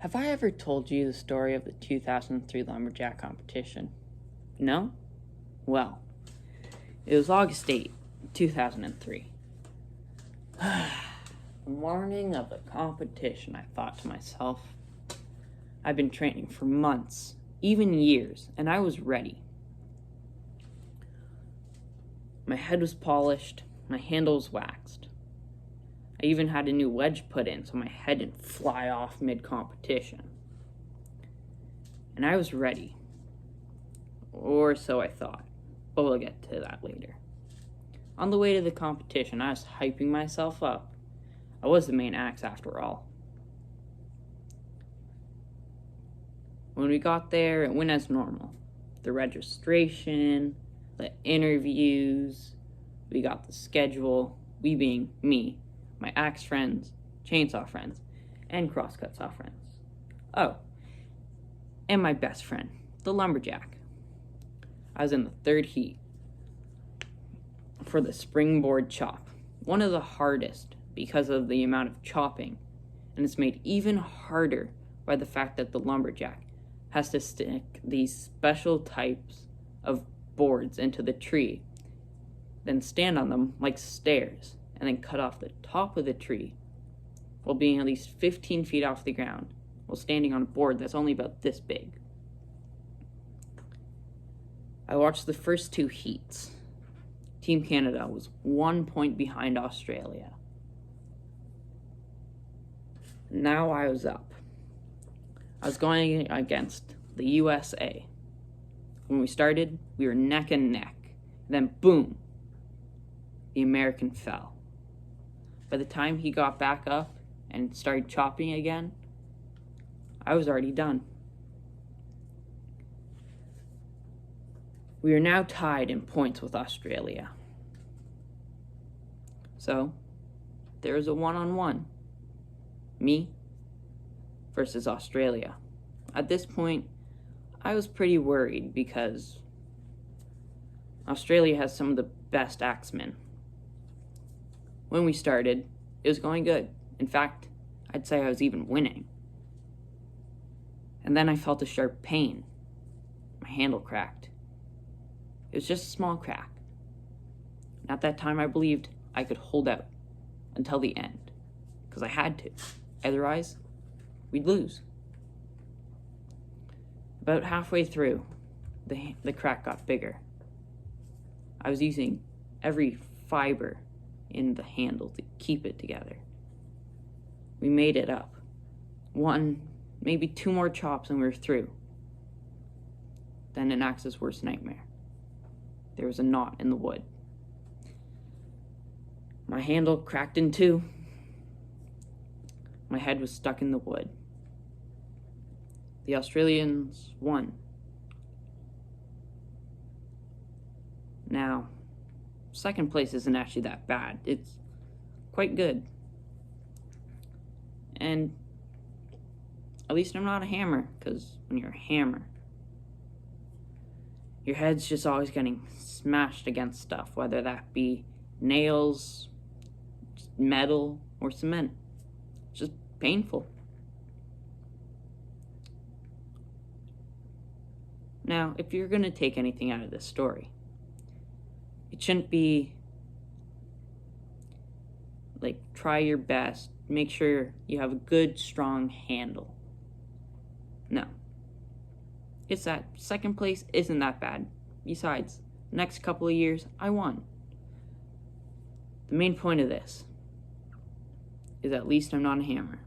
Have I ever told you the story of the 2003 Lumberjack competition? No? Well, it was August 8, 2003. The morning of the competition, I thought to myself. I've been training for months, even years, and I was ready. My head was polished, my handle was waxed. I even had a new wedge put in so my head didn't fly off mid-competition. And I was ready. Or so I thought, but we'll get to that later. On the way to the competition, I was hyping myself up. I was the main axe after all. When we got there, it went as normal. The registration, the interviews, we got the schedule, we being me, my axe friends, chainsaw friends, and crosscut saw friends. Oh, and my best friend, the lumberjack. I was in the third heat for the springboard chop, one of the hardest because of the amount of chopping, and it's made even harder by the fact that the lumberjack has to stick these special types of boards into the tree, then stand on them like stairs, and then cut off the top of the tree while being at least 15 feet off the ground, while standing on a board that's only about this big. I watched the first two heats. Team Canada was 1 point behind Australia. Now I was up. I was going against the USA. When we started, we were neck and neck. Then boom, the American fell. By the time he got back up and started chopping again, I was already done. We are now tied in points with Australia. So, there is a one-on-one. Me versus Australia. At this point, I was pretty worried because Australia has some of the best axemen. When we started, it was going good. In fact, I'd say I was even winning. And then I felt a sharp pain. My handle cracked. It was just a small crack. And at that time, I believed I could hold out until the end, because I had to. Otherwise, we'd lose. About halfway through, the crack got bigger. I was using every fiber in the handle to keep it together. We made it up. One, maybe two more chops and we were through. Then an axe's worst nightmare. There was a knot in the wood. My handle cracked in two. My head was stuck in the wood. The Australians won. Now, second place isn't actually that bad. It's quite good. And at least I'm not a hammer, because when you're a hammer, your head's just always getting smashed against stuff, whether that be nails, metal, or cement. It's just painful. Now, if you're going to take anything out of this story, it shouldn't be like try your best, make sure you have a good, strong handle. No. It's that second place isn't that bad. Besides, the next couple of years, I won. The main point of this is at least I'm not a hammer.